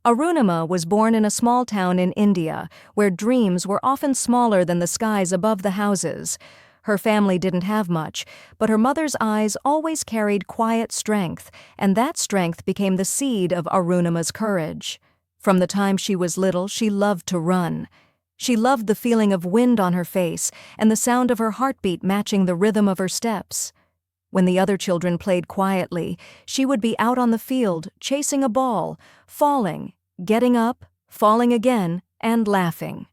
Arunima was born in a small town in India, where dreams were often smaller than the skies above the houses. Her family didn't have much, but her mother's eyes always carried quiet strength, and that strength became the seed of Arunima's courage. From the time she was little, she loved to run. She loved the feeling of wind on her face and the sound of her heartbeat matching the rhythm of her steps. When the other children played quietly, she would be out on the field, chasing a ball, falling, getting up, falling again, and laughing.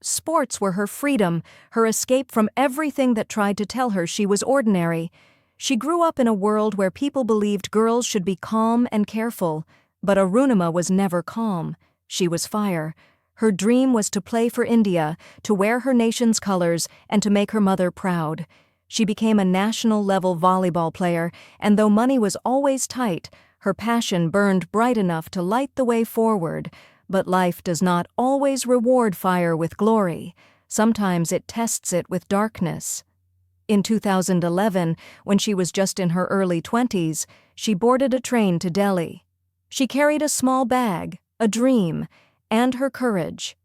Sports were her freedom, her escape from everything that tried to tell her she was ordinary. She grew up in a world where people believed girls should be calm and careful, but Arunima was never calm. She was fire. Her dream was to play for India, to wear her nation's colors, and to make her mother proud. She became a national-level volleyball player, and though money was always tight, her passion burned bright enough to light the way forward. But life does not always reward fire with glory. Sometimes it tests it with darkness. In 2011, when she was just in her early 20s, she boarded a train to Delhi. She carried a small bag, a dream, and her courage.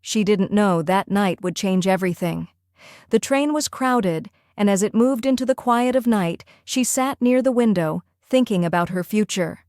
She didn't know that night would change everything. The train was crowded, and as it moved into the quiet of night, she sat near the window, thinking about her future.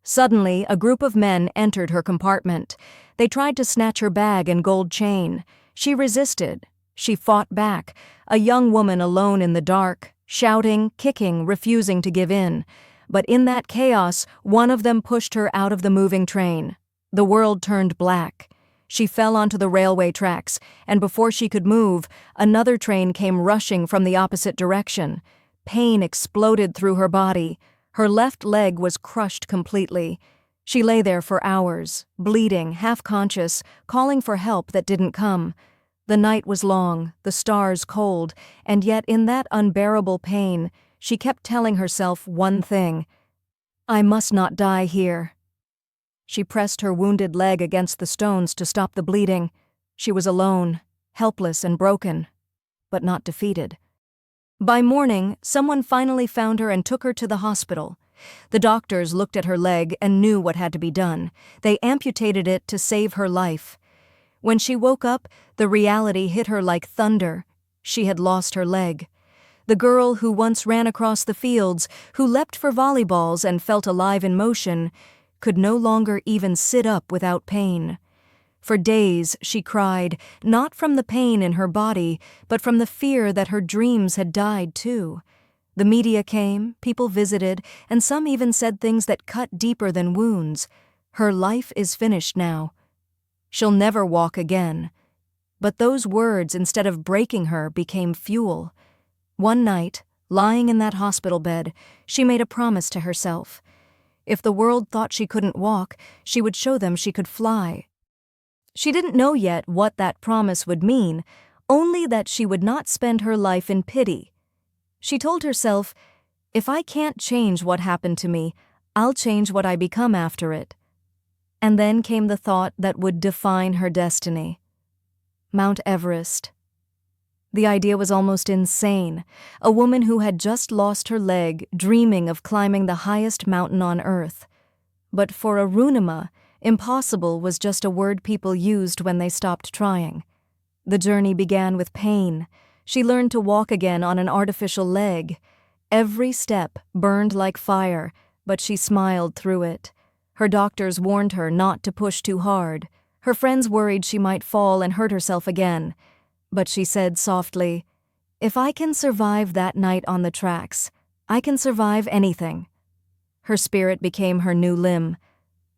Suddenly, a group of men entered her compartment. They tried to snatch her bag and gold chain. She resisted. She fought back, a young woman alone in the dark, shouting, kicking, refusing to give in. But in that chaos, one of them pushed her out of the moving train. The world turned black. She fell onto the railway tracks, and before she could move, another train came rushing from the opposite direction. Pain exploded through her body. Her left leg was crushed completely. She lay there for hours, bleeding, half-conscious, calling for help that didn't come. The night was long, the stars cold, and yet in that unbearable pain, she kept telling herself one thing: I must not die here. She pressed her wounded leg against the stones to stop the bleeding. She was alone, helpless and broken, but not defeated. By morning, someone finally found her and took her to the hospital. The doctors looked at her leg and knew what had to be done. They amputated it to save her life. When she woke up, the reality hit her like thunder. She had lost her leg. The girl who once ran across the fields, who leapt for volleyballs and felt alive in motion, could no longer even sit up without pain. For days she cried, not from the pain in her body, but from the fear that her dreams had died too. The media came, people visited, and some even said things that cut deeper than wounds. Her life is finished now. She'll never walk again. But those words, instead of breaking her, became fuel. One night, lying in that hospital bed, she made a promise to herself. If the world thought she couldn't walk, she would show them she could fly. She didn't know yet what that promise would mean, only that she would not spend her life in pity. She told herself, if I can't change what happened to me, I'll change what I become after it. And then came the thought that would define her destiny. Mount Everest. The idea was almost insane. A woman who had just lost her leg, dreaming of climbing the highest mountain on earth. But for Arunima, impossible was just a word people used when they stopped trying. The journey began with pain. She learned to walk again on an artificial leg. Every step burned like fire, but she smiled through it. Her doctors warned her not to push too hard. Her friends worried she might fall and hurt herself again. But she said softly, if I can survive that night on the tracks, I can survive anything. Her spirit became her new limb.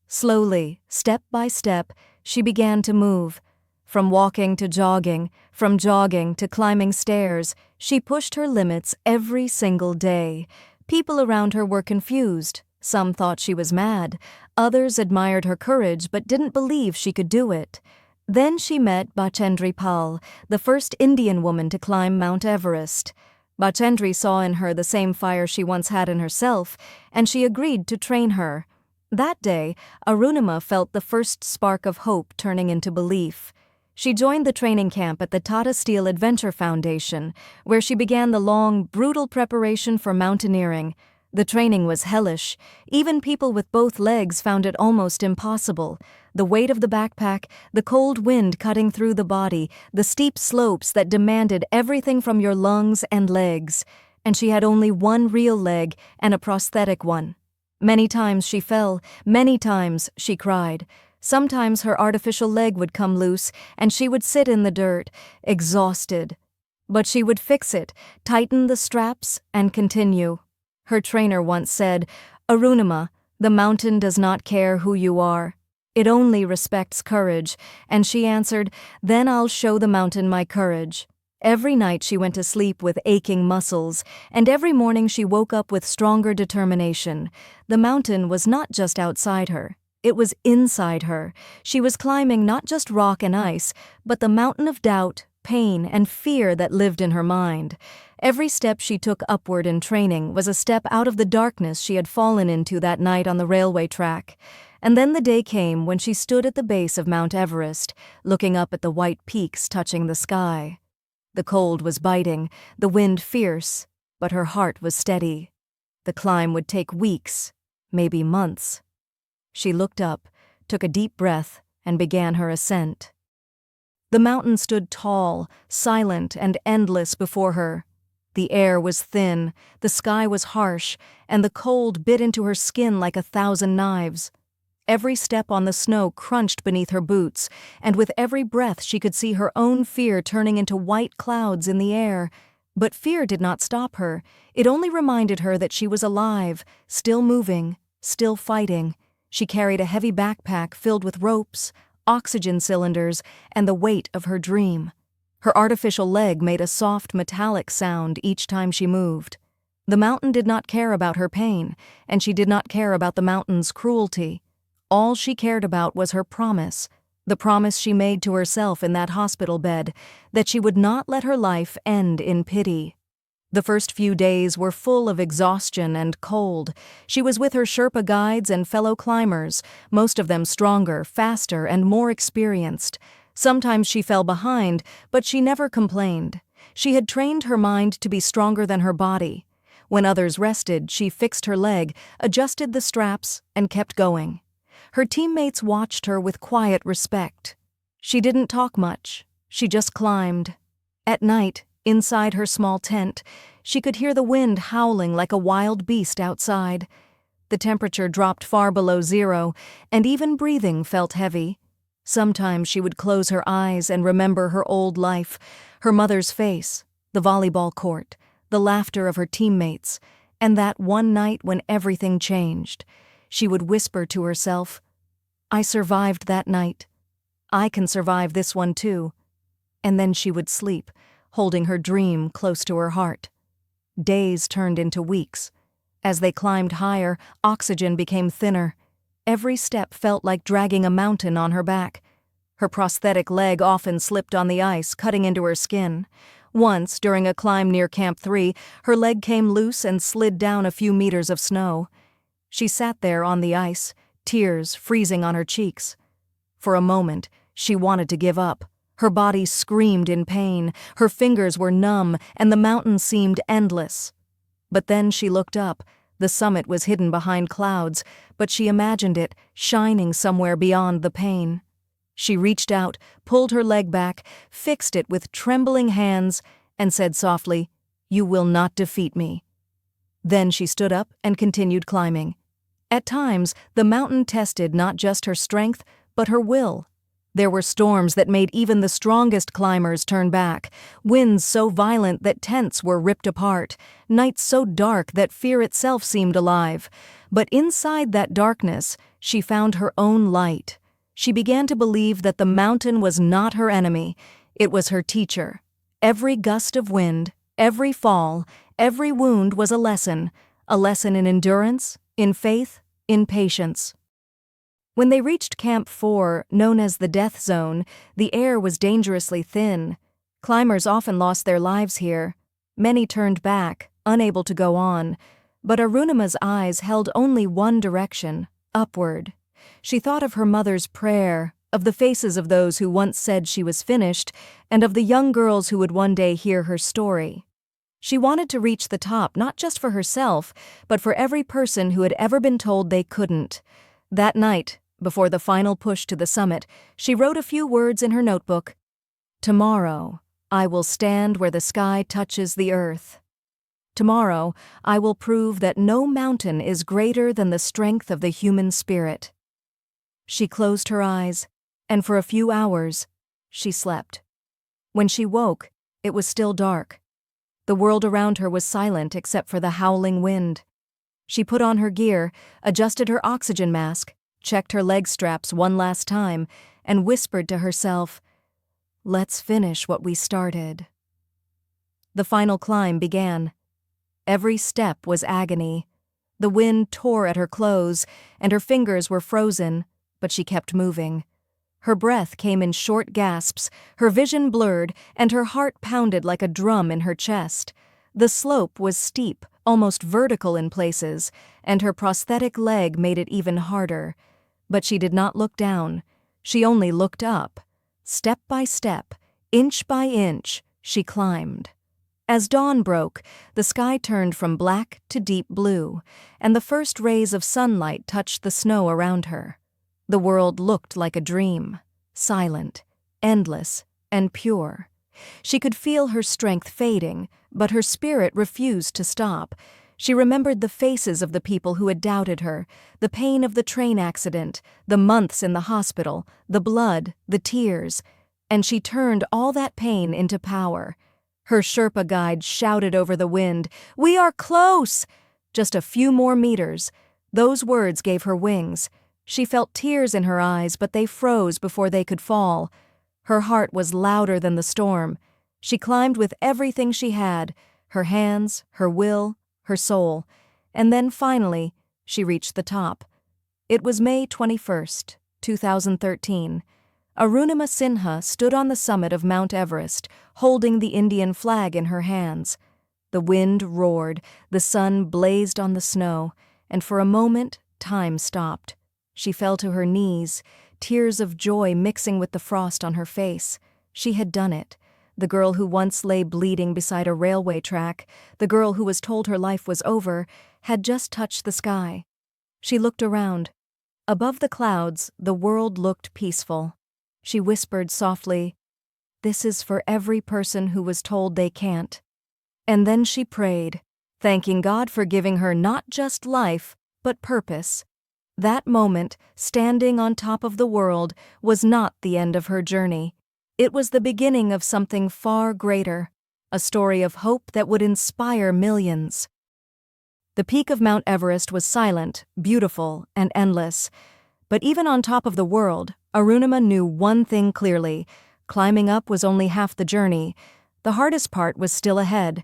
Slowly, step by step, she began to move. From walking to jogging, from jogging to climbing stairs, she pushed her limits every single day. People around her were confused. Some thought she was mad. Others admired her courage but didn't believe she could do it. Then she met Bachendri Pal, the first Indian woman to climb Mount Everest. Bachendri saw in her the same fire she once had in herself, and she agreed to train her. That day, Arunima felt the first spark of hope turning into belief. She joined the training camp at the Tata Steel Adventure Foundation, where she began the long, brutal preparation for mountaineering. The training was hellish. Even people with both legs found it almost impossible. The weight of the backpack, the cold wind cutting through the body, the steep slopes that demanded everything from your lungs and legs. And she had only one real leg and a prosthetic one. Many times she fell, many times she cried. Sometimes her artificial leg would come loose, and she would sit in the dirt, exhausted. But she would fix it, tighten the straps, and continue. Her trainer once said, "Arunima, the mountain does not care who you are. It only respects courage," and she answered, "Then I'll show the mountain my courage." Every night she went to sleep with aching muscles, and every morning she woke up with stronger determination. The mountain was not just outside her. It was inside her. She was climbing not just rock and ice, but the mountain of doubt, pain, and fear that lived in her mind. Every step she took upward in training was a step out of the darkness she had fallen into that night on the railway track. And then the day came when she stood at the base of Mount Everest, looking up at the white peaks touching the sky. The cold was biting, the wind fierce, but her heart was steady. The climb would take weeks, maybe months. She looked up, took a deep breath, and began her ascent. The mountain stood tall, silent, and endless before her. The air was thin, the sky was harsh, and the cold bit into her skin like 1,000 knives. Every step on the snow crunched beneath her boots, and with every breath she could see her own fear turning into white clouds in the air. But fear did not stop her. It only reminded her that she was alive, still moving, still fighting. She carried a heavy backpack filled with ropes, oxygen cylinders, and the weight of her dream. Her artificial leg made a soft metallic sound each time she moved. The mountain did not care about her pain, and she did not care about the mountain's cruelty. All she cared about was her promise, the promise she made to herself in that hospital bed, that she would not let her life end in pity. The first few days were full of exhaustion and cold. She was with her Sherpa guides and fellow climbers, most of them stronger, faster, and more experienced. Sometimes she fell behind, but she never complained. She had trained her mind to be stronger than her body. When others rested, she fixed her leg, adjusted the straps, and kept going. Her teammates watched her with quiet respect. She didn't talk much. She just climbed. At night, inside her small tent, she could hear the wind howling like a wild beast outside. The temperature dropped far below zero, and even breathing felt heavy. Sometimes she would close her eyes and remember her old life, her mother's face, the volleyball court, the laughter of her teammates, and that one night when everything changed. She would whisper to herself, "I survived that night. I can survive this one too." And then she would sleep, holding her dream close to her heart. Days turned into weeks. As they climbed higher, oxygen became thinner. Every step felt like dragging a mountain on her back. Her prosthetic leg often slipped on the ice, cutting into her skin. Once, during a climb near Camp 3, her leg came loose and slid down a few meters of snow. She sat there on the ice, tears freezing on her cheeks. For a moment, she wanted to give up. Her body screamed in pain, her fingers were numb, and the mountain seemed endless. But then she looked up. The summit was hidden behind clouds, but she imagined it shining somewhere beyond the pain. She reached out, pulled her leg back, fixed it with trembling hands, and said softly, "You will not defeat me." Then she stood up and continued climbing. At times, the mountain tested not just her strength, but her will. There were storms that made even the strongest climbers turn back, winds so violent that tents were ripped apart, nights so dark that fear itself seemed alive. But inside that darkness, she found her own light. She began to believe that the mountain was not her enemy, it was her teacher. Every gust of wind, every fall, every wound was a lesson in endurance, in faith, in patience. When they reached Camp 4, known as the Death Zone, the air was dangerously thin. Climbers often lost their lives here. Many turned back, unable to go on. But Arunima's eyes held only one direction, upward. She thought of her mother's prayer, of the faces of those who once said she was finished, and of the young girls who would one day hear her story. She wanted to reach the top not just for herself, but for every person who had ever been told they couldn't. That night, before the final push to the summit, she wrote a few words in her notebook. "Tomorrow, I will stand where the sky touches the earth. Tomorrow, I will prove that no mountain is greater than the strength of the human spirit." She closed her eyes, and for a few hours, she slept. When she woke, it was still dark. The world around her was silent except for the howling wind. She put on her gear, adjusted her oxygen mask, checked her leg straps one last time, and whispered to herself, "Let's finish what we started." The final climb began. Every step was agony. The wind tore at her clothes, and her fingers were frozen, but she kept moving. Her breath came in short gasps, her vision blurred, and her heart pounded like a drum in her chest. The slope was steep, almost vertical in places, and her prosthetic leg made it even harder. But she did not look down. She only looked up. Step by step, inch by inch, she climbed. As dawn broke, the sky turned from black to deep blue, and the first rays of sunlight touched the snow around her. The world looked like a dream, silent, endless, and pure. She could feel her strength fading, but her spirit refused to stop. She remembered the faces of the people who had doubted her, the pain of the train accident, the months in the hospital, the blood, the tears, and she turned all that pain into power. Her Sherpa guide shouted over the wind, "We are close!" Just a few more meters. Those words gave her wings. She felt tears in her eyes, but they froze before they could fall. Her heart was louder than the storm. She climbed with everything she had, her hands, her will, her soul, and then finally, she reached the top. It was May 21st, 2013. Arunima Sinha stood on the summit of Mount Everest, holding the Indian flag in her hands. The wind roared, the sun blazed on the snow, and for a moment, time stopped. She fell to her knees, tears of joy mixing with the frost on her face. She had done it. The girl who once lay bleeding beside a railway track, the girl who was told her life was over, had just touched the sky. She looked around. Above the clouds, the world looked peaceful. She whispered softly, "This is for every person who was told they can't." And then she prayed, thanking God for giving her not just life, but purpose. That moment, standing on top of the world, was not the end of her journey. It was the beginning of something far greater, a story of hope that would inspire millions. The peak of Mount Everest was silent, beautiful, and endless. But even on top of the world, Arunima knew one thing clearly. Climbing up was only half the journey. The hardest part was still ahead,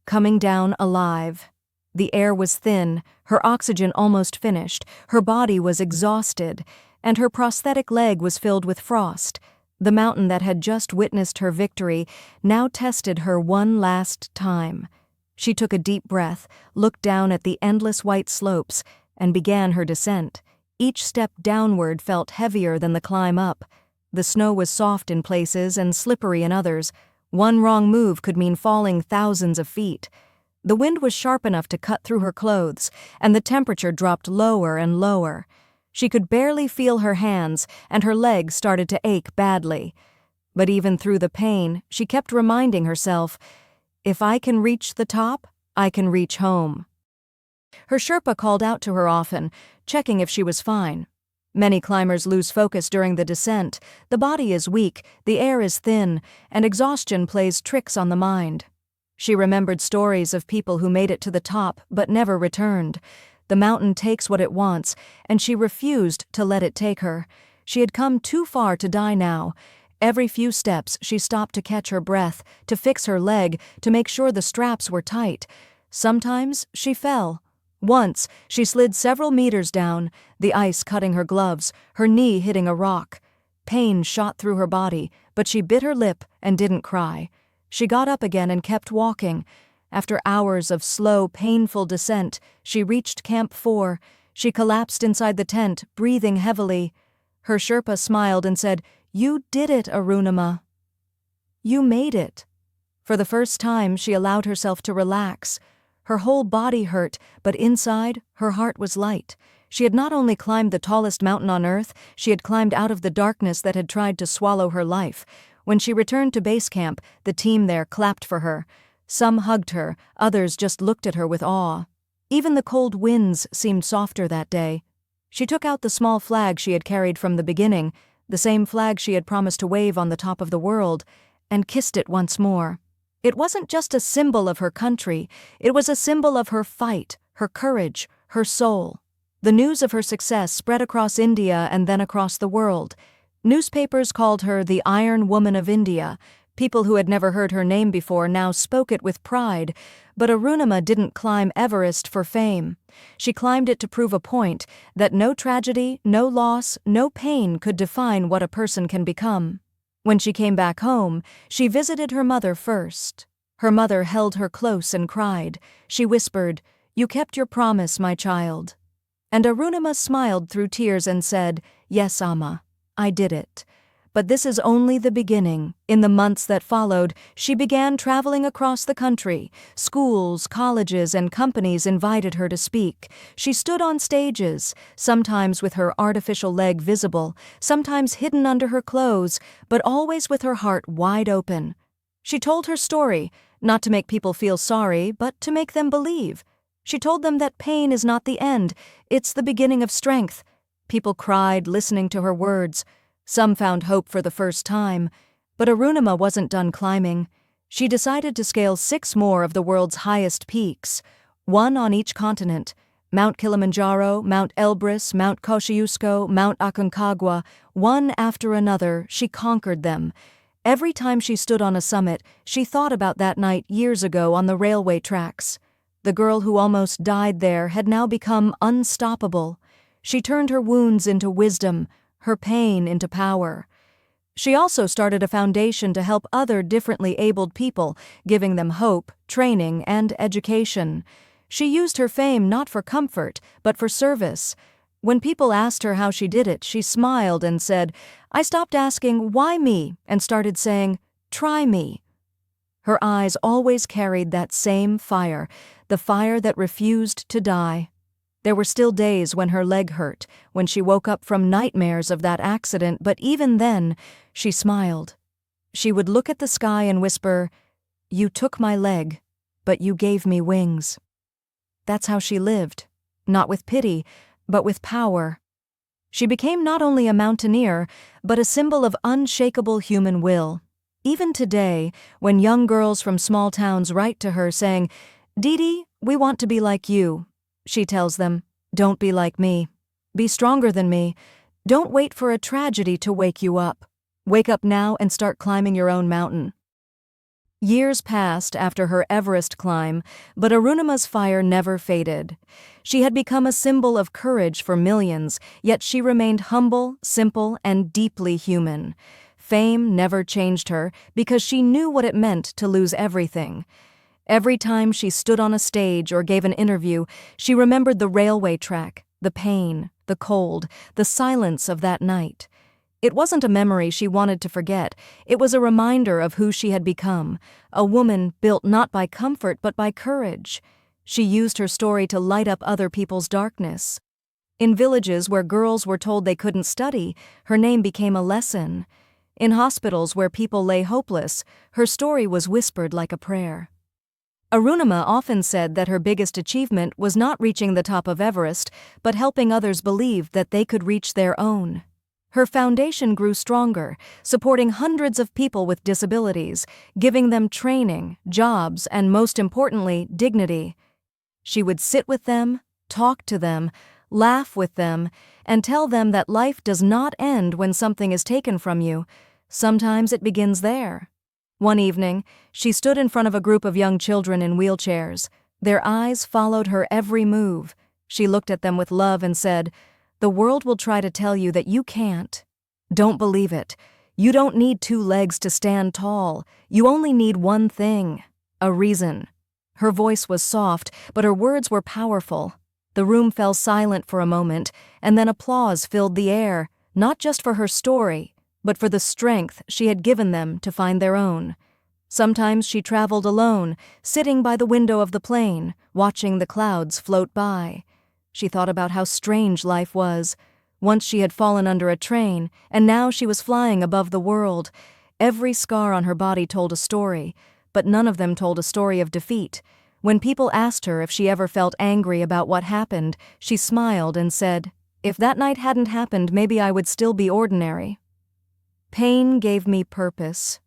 coming down alive. The air was thin, her oxygen almost finished, her body was exhausted, and her prosthetic leg was filled with frost. The mountain that had just witnessed her victory now tested her one last time. She took a deep breath, looked down at the endless white slopes, and began her descent. Each step downward felt heavier than the climb up. The snow was soft in places and slippery in others. One wrong move could mean falling thousands of feet. The wind was sharp enough to cut through her clothes, and the temperature dropped lower and lower. She could barely feel her hands, and her legs started to ache badly. But even through the pain, she kept reminding herself, "If I can reach the top, I can reach home." Her Sherpa called out to her often, checking if she was fine. Many climbers lose focus during the descent. The body is weak, the air is thin, and exhaustion plays tricks on the mind. She remembered stories of people who made it to the top but never returned. The mountain takes what it wants, and she refused to let it take her. She had come too far to die now. Every few steps she stopped to catch her breath, to fix her leg, to make sure the straps were tight. Sometimes she fell. Once she slid several meters down, the ice cutting her gloves, her knee hitting a rock. Pain shot through her body, but she bit her lip and didn't cry. She got up again and kept walking. After hours of slow, painful descent, she reached Camp 4. She collapsed inside the tent, breathing heavily. Her Sherpa smiled and said, "You did it, Arunima. You made it." For the first time, she allowed herself to relax. Her whole body hurt, but inside, her heart was light. She had not only climbed the tallest mountain on Earth, she had climbed out of the darkness that had tried to swallow her life. When she returned to base camp, the team there clapped for her. Some hugged her, others just looked at her with awe. Even the cold winds seemed softer that day. She took out the small flag she had carried from the beginning, the same flag she had promised to wave on the top of the world, and kissed it once more. It wasn't just a symbol of her country, it was a symbol of her fight, her courage, her soul. The news of her success spread across India and then across the world. Newspapers called her the Iron Woman of India. People who had never heard her name before now spoke it with pride, but Arunima didn't climb Everest for fame. She climbed it to prove a point, that no tragedy, no loss, no pain could define what a person can become. When she came back home, she visited her mother first. Her mother held her close and cried. She whispered, "You kept your promise, my child." And Arunima smiled through tears and said, "Yes, Amma, I did it." But this is only the beginning. In the months that followed, she began traveling across the country. Schools, colleges, and companies invited her to speak. She stood on stages, sometimes with her artificial leg visible, sometimes hidden under her clothes, but always with her heart wide open. She told her story, not to make people feel sorry, but to make them believe. She told them that pain is not the end, it's the beginning of strength. People cried listening to her words. Some found hope for the first time, but Arunima wasn't done climbing. She decided to scale 6 more of the world's highest peaks, 1 on each continent: Mount Kilimanjaro, Mount Elbrus, Mount Kosciuszko, Mount Aconcagua. One after another, she conquered them. Every time she stood on a summit, she thought about that night years ago on the railway tracks. The girl who almost died there had now become unstoppable. She turned her wounds into wisdom, her pain into power. She also started a foundation to help other differently abled people, giving them hope, training, and education. She used her fame not for comfort, but for service. When people asked her how she did it, she smiled and said, "I stopped asking, 'Why me?' and started saying, 'Try me.'" Her eyes always carried that same fire, the fire that refused to die. There were still days when her leg hurt, when she woke up from nightmares of that accident, but even then, she smiled. She would look at the sky and whisper, "You took my leg, but you gave me wings." That's how she lived, not with pity, but with power. She became not only a mountaineer, but a symbol of unshakable human will. Even today, when young girls from small towns write to her saying, "Didi, we want to be like you," she tells them, "Don't be like me. Be stronger than me. Don't wait for a tragedy to wake you up. Wake up now and start climbing your own mountain." Years passed after her Everest climb, but Arunima's fire never faded. She had become a symbol of courage for millions, yet she remained humble, simple, and deeply human. Fame never changed her because she knew what it meant to lose everything. Every time she stood on a stage or gave an interview, she remembered the railway track, the pain, the cold, the silence of that night. It wasn't a memory she wanted to forget. It was a reminder of who she had become, a woman built not by comfort but by courage. She used her story to light up other people's darkness. In villages where girls were told they couldn't study, her name became a lesson. In hospitals where people lay hopeless, her story was whispered like a prayer. Arunima often said that her biggest achievement was not reaching the top of Everest, but helping others believe that they could reach their own. Her foundation grew stronger, supporting hundreds of people with disabilities, giving them training, jobs, and most importantly, dignity. She would sit with them, talk to them, laugh with them, and tell them that life does not end when something is taken from you. Sometimes it begins there. One evening, she stood in front of a group of young children in wheelchairs. Their eyes followed her every move. She looked at them with love and said, "The world will try to tell you that you can't. Don't believe it. You don't need 2 legs to stand tall. You only need one thing, a reason." Her voice was soft, but her words were powerful. The room fell silent for a moment, and then applause filled the air, not just for her story, but for the strength she had given them to find their own. Sometimes she traveled alone, sitting by the window of the plane, watching the clouds float by. She thought about how strange life was. Once she had fallen under a train, and now she was flying above the world. Every scar on her body told a story, but none of them told a story of defeat. When people asked her if she ever felt angry about what happened, she smiled and said, "If that night hadn't happened, maybe I would still be ordinary." Pain gave me purpose.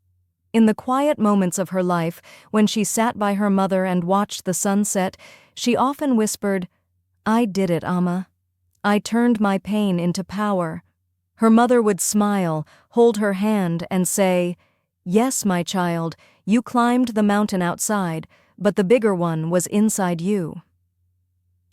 In the quiet moments of her life, when she sat by her mother and watched the sunset, she often whispered, "I did it, Amma. I turned my pain into power." Her mother would smile, hold her hand, and say, "Yes, my child, you climbed the mountain outside, but the bigger one was inside you."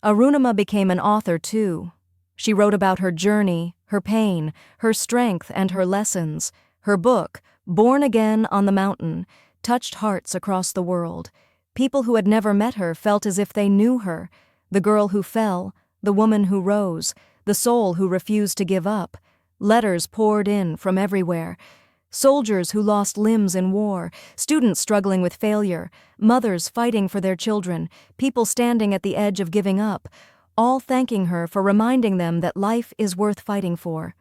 Arunima became an author too. She wrote about her journey, her pain, her strength, and her lessons. Her book, Born Again on the Mountain, touched hearts across the world. People who had never met her felt as if they knew her. The girl who fell, the woman who rose, the soul who refused to give up. Letters poured in from everywhere. Soldiers who lost limbs in war, students struggling with failure, mothers fighting for their children, people standing at the edge of giving up, all thanking her for reminding them that life is worth fighting for.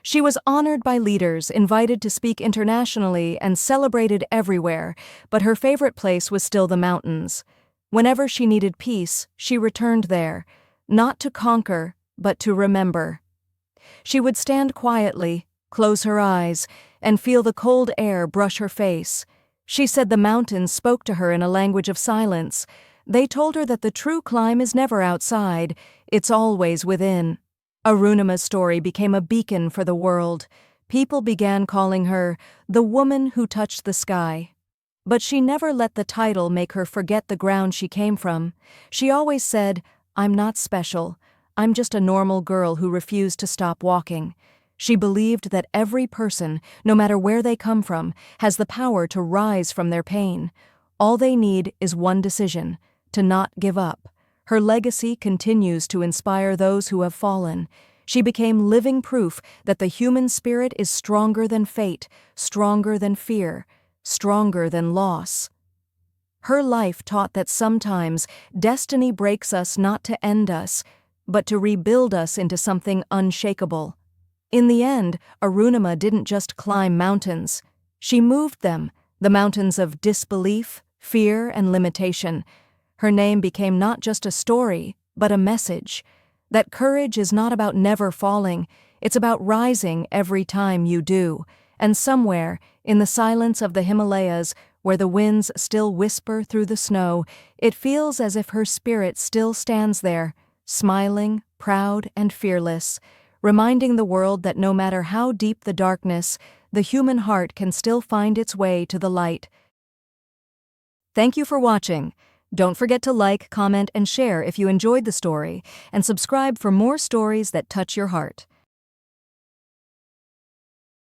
She was honored by leaders, invited to speak internationally, and celebrated everywhere, but her favorite place was still the mountains. Whenever she needed peace, she returned there, not to conquer, but to remember. She would stand quietly, close her eyes, and feel the cold air brush her face. She said the mountains spoke to her in a language of silence. They told her that the true climb is never outside, it's always within. Arunima's story became a beacon for the world. People began calling her the woman who touched the sky. But she never let the title make her forget the ground she came from. She always said, "I'm not special. I'm just a normal girl who refused to stop walking." She believed that every person, no matter where they come from, has the power to rise from their pain. All they need is one decision: to not give up. Her legacy continues to inspire those who have fallen. She became living proof that the human spirit is stronger than fate, stronger than fear, stronger than loss. Her life taught that sometimes destiny breaks us not to end us, but to rebuild us into something unshakable. In the end, Arunima didn't just climb mountains. She moved them, the mountains of disbelief, fear, and limitation. Her name became not just a story, but a message. That courage is not about never falling, it's about rising every time you do. And somewhere, in the silence of the Himalayas, where the winds still whisper through the snow, it feels as if her spirit still stands there, smiling, proud, and fearless, reminding the world that no matter how deep the darkness, the human heart can still find its way to the light. Thank you for watching. Don't forget to like, comment, and share if you enjoyed the story, and subscribe for more stories that touch your heart.